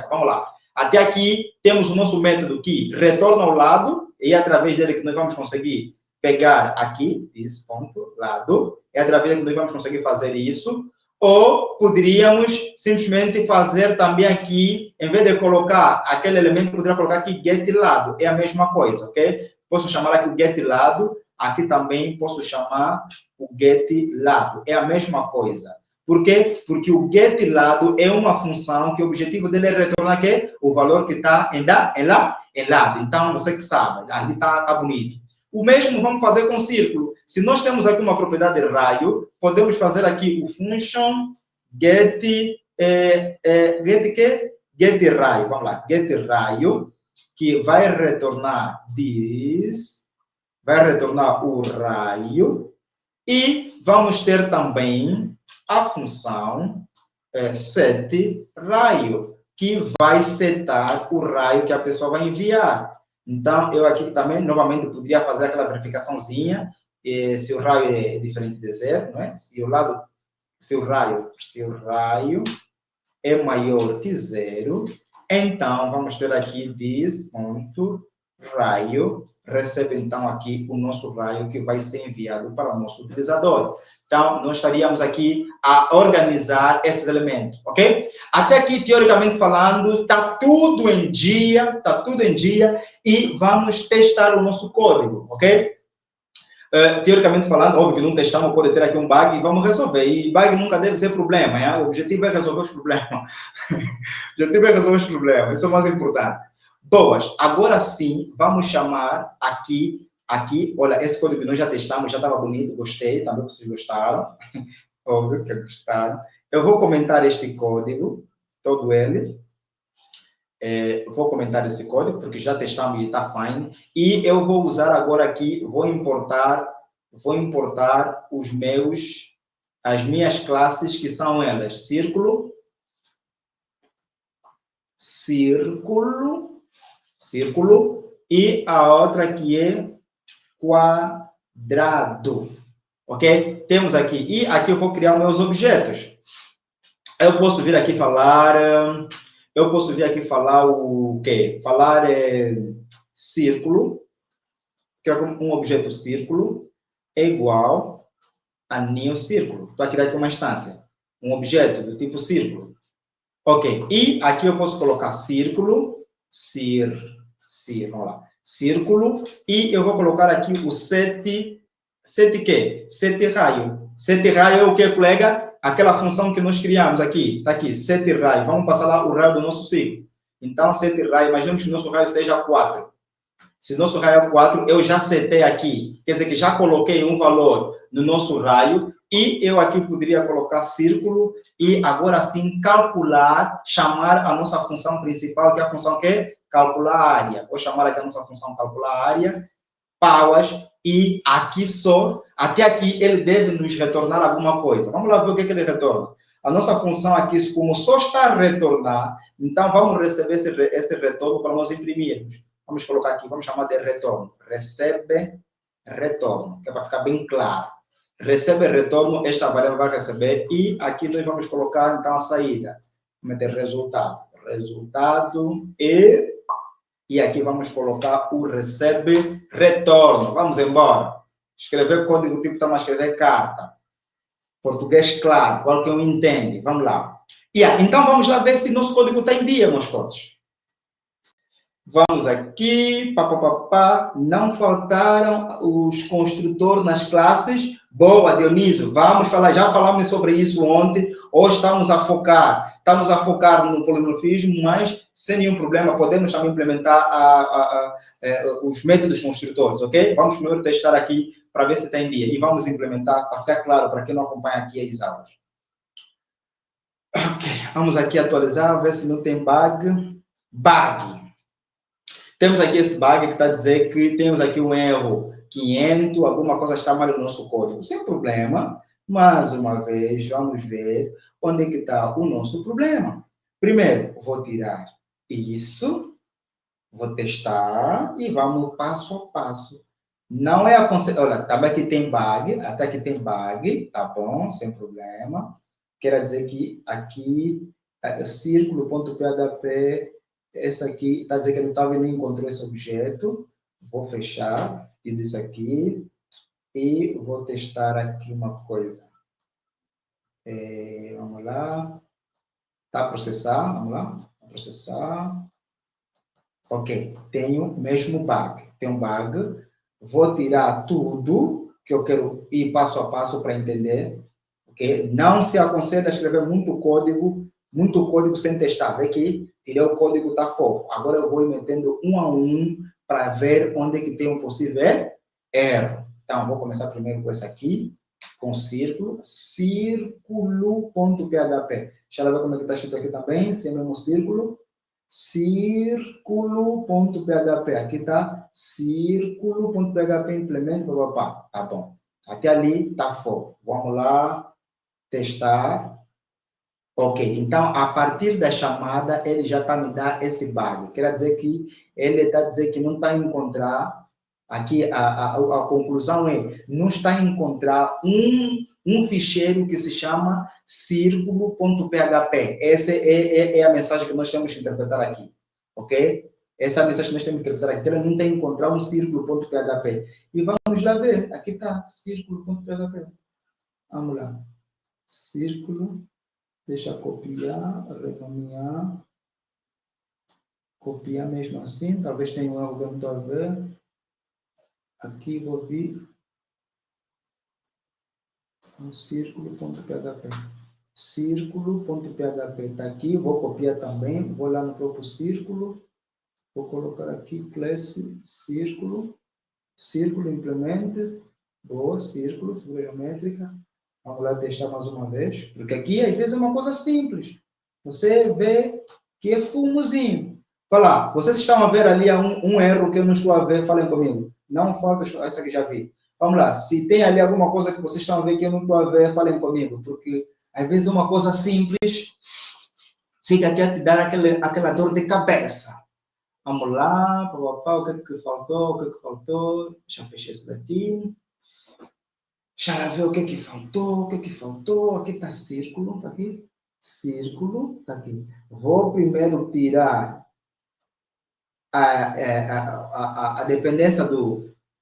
Vamos lá. Até aqui, temos o nosso método que retorna ao lado, e é através dele que nós vamos conseguir pegar aqui, esse ponto, lado, é através dele que nós vamos conseguir fazer isso. Ou poderíamos simplesmente fazer também aqui, em vez de colocar aquele elemento, poderia colocar aqui get lado. É a mesma coisa, ok? Posso chamar aqui o get lado, aqui também posso chamar o get lado. É a mesma coisa. Por quê? Porque o get lado é uma função que o objetivo dele é retornar aqui, o valor que está em lado. Então, você que sabe, ali está bonito. O mesmo vamos fazer com círculo. Se nós temos aqui uma propriedade raio, podemos fazer aqui o function get raio. Vamos lá, get raio, que vai retornar this, vai retornar o raio, e vamos ter também a função set raio, que vai setar o raio que a pessoa vai enviar. Então, eu aqui também, novamente, poderia fazer aquela verificaçãozinha, se o raio é diferente de zero, não é? Se o raio é maior que zero, então, vamos ter aqui this ponto raio, recebe então aqui o nosso raio que vai ser enviado para o nosso utilizador. Então, nós estaríamos aqui a organizar esses elementos, ok? Até aqui, teoricamente falando, está tudo em dia, e vamos testar o nosso código, ok? Teoricamente falando, óbvio que não testamos, pode ter aqui um bug e vamos resolver. E bug nunca deve ser problema, é? O objetivo é resolver os problemas. Isso é o mais importante. Boas, agora sim, vamos chamar aqui, olha, esse código que nós já testamos, já estava bonito, gostei, também vocês gostaram, óbvio que gostaram. Eu vou comentar este código, todo ele, vou comentar esse código, porque já testamos e está fine, e eu vou usar agora aqui, vou importar as minhas classes, que são elas, círculo, e a outra que é quadrado, ok? Temos aqui, e aqui eu vou criar meus objetos. eu posso vir aqui falar, eu posso vir aqui falar o quê? Falar círculo, que é um objeto círculo, é igual a neocírculo. Estou a criar aqui uma instância, um objeto do tipo círculo. Ok, e aqui eu posso colocar círculo, vamos lá, círculo, e eu vou colocar aqui o set quê? Set raio. Set raio é o que, colega? Aquela função que nós criamos aqui, está aqui, set raio. Vamos passar lá o raio do nosso ciclo. Então, set raio, imaginemos que o nosso raio seja 4. Se o nosso raio é 4, eu já setei aqui, quer dizer que já coloquei um valor no nosso raio, e eu aqui poderia colocar círculo, e agora sim calcular, chamar a nossa função principal, que é a função que é calcular a área. Vou chamar aqui a nossa função calcular a área, powers, e aqui só, até aqui ele deve nos retornar alguma coisa. Vamos lá ver o que ele retorna. A nossa função aqui, como só está a retornar, então vamos receber esse retorno para nós imprimirmos. Vamos colocar aqui, vamos chamar de retorno. Recebe retorno, que é para ficar bem claro. Recebe retorno, esta variável vai receber, e aqui nós vamos colocar então a saída. Vamos meter resultado. Resultado e aqui vamos colocar o recebe retorno. Vamos embora. Escrever código tipo, estamos a escrever carta. Português claro, qualquer um entende. Vamos lá. Então vamos lá ver se nosso código está em dia, meus cotos. Vamos aqui, não faltaram os construtores nas classes. Boa, Dionísio, vamos falar, já falamos sobre isso ontem. Hoje estamos a focar no polimorfismo, mas sem nenhum problema, podemos também implementar os métodos construtores, ok? Vamos primeiro testar aqui para ver se está em dia e vamos implementar para ficar claro para quem não acompanha aqui as aulas. Ok, vamos aqui atualizar, ver se não tem bug. Temos aqui esse bug que está a dizer que temos aqui um erro 500, alguma coisa está mal no nosso código. Sem problema, mais uma vez, vamos ver onde é que está o nosso problema. Primeiro, vou tirar isso, vou testar e vamos passo a passo. Não é aconselhável, olha, também aqui tem bug, até aqui tem bug, tá bom, sem problema. Quer dizer que aqui, círculo.php, essa aqui está dizendo que não estava nem encontrou esse objeto. Vou fechar tudo isso aqui e vou testar aqui uma coisa. Vamos lá. Está a processar, vamos lá. Processar. Ok, tenho mesmo bug. Tem um bug. Vou tirar tudo que eu quero ir passo a passo para entender. Okay? Não se aconselha a escrever muito código sem testar. Vê que tirei o código, está fofo. Agora eu vou ir metendo um a um para ver onde é que tem um possível erro. Então, vou começar primeiro com esse aqui, com círculo, círculo.php. Deixa eu ver como é que está escrito aqui também, se é mesmo círculo. Círculo.php. Aqui está círculo.php implemento, papapá. Tá bom. Até ali está fofo. Vamos lá testar. Ok, então a partir da chamada ele já está me dando esse bug. Quer dizer que ele está dizendo que não está a encontrar, aqui a conclusão é, não está a encontrar um ficheiro que se chama círculo.php. Essa é a mensagem que nós temos que interpretar aqui, ok? Essa é a mensagem que nós temos que interpretar aqui. Ele não tem a encontrar um círculo.php. E vamos lá ver, aqui está, círculo.php. Vamos lá, círculo. Deixa eu copiar, renomear. Copiar mesmo assim. Talvez tenha um erro que eu não estou a ver. Aqui vou vir. Um círculo.php. Círculo.php está aqui. Vou copiar também. Vou lá no próprio círculo. Vou colocar aqui classe círculo. Círculo implementes. Boa, círculo, figura geométrica. Vamos lá testar mais uma vez, porque aqui às vezes é uma coisa simples. Você vê que é fumozinho. Olha lá, vocês estão a ver ali um erro que eu não estou a ver, falem comigo. Não falta, essa que já vi. Vamos lá, se tem ali alguma coisa que vocês estão a ver que eu não estou a ver, falem comigo, porque às vezes uma coisa simples fica aqui a te dar aquela dor de cabeça. Vamos lá, o que é que faltou, Deixa eu fechar isso daqui. Deixa eu ver o que é que faltou, Aqui está círculo, tá aqui. círculo, está aqui. Vou primeiro tirar a dependência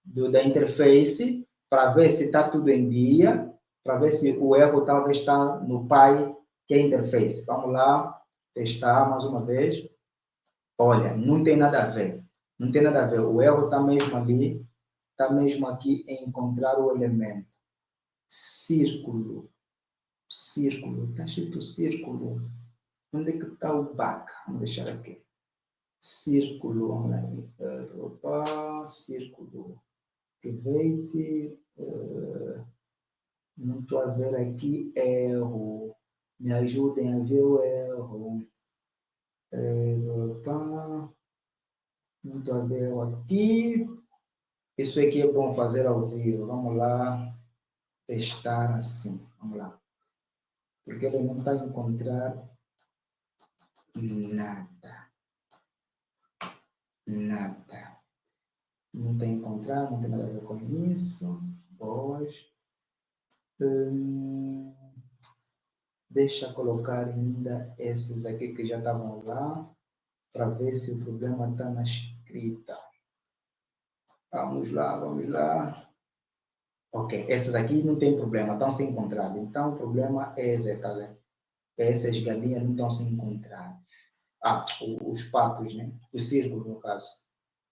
da interface para ver se está tudo em dia, para ver se o erro talvez está no pai, que é a interface. Vamos lá, testar mais uma vez. Olha, não tem nada a ver. Não tem nada a ver. O erro está mesmo ali, está mesmo aqui em encontrar o elemento. Círculo. Círculo. Está escrito círculo. Onde é que está o back? Vamos deixar aqui. Círculo. Vamos lá. Opa, círculo. Private. Não estou a ver aqui erro. Me ajudem a ver o erro. Opa. Não estou a ver erro aqui. Isso aqui é bom fazer ao vivo. Vamos lá testar assim. Vamos lá. Porque ele não está a encontrar nada. Nada. Não tem a encontrar, não tem nada a ver com isso. Boas. Deixa colocar ainda esses aqui que já estavam lá. Para ver se o problema está na escrita. Vamos lá, vamos lá. Ok, esses aqui não tem problema, estão sem encontrar. Então, o problema é esse, tá vendo? Essas galinhas não estão sem encontrados. Os patos, né? Os círculos, no caso.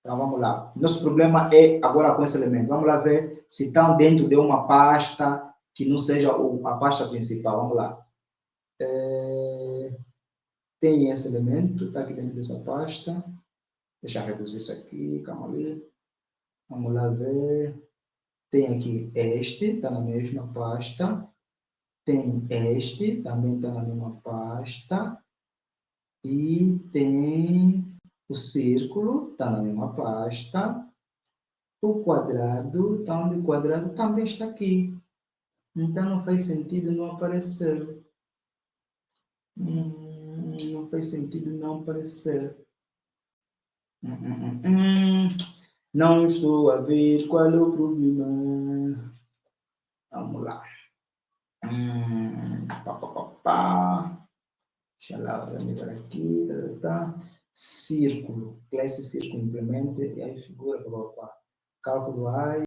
Então, vamos lá. Nosso problema é agora com esse elemento. Vamos lá ver se estão dentro de uma pasta que não seja a pasta principal. Vamos lá. Tem esse elemento, está aqui dentro dessa pasta. Deixa eu reduzir isso aqui, calma ali. Vamos lá ver. Tem aqui este, está na mesma pasta. Tem este, também está na mesma pasta. E tem o círculo, está na mesma pasta. O quadrado, está onde o quadrado também está aqui. Então não faz sentido não aparecer. Não faz sentido não aparecer. Não estou a ver qual é o problema. Vamos lá. Deixa lá organizar aqui. Círculo. Classe círculo implemente e aí figura. Cálculo A.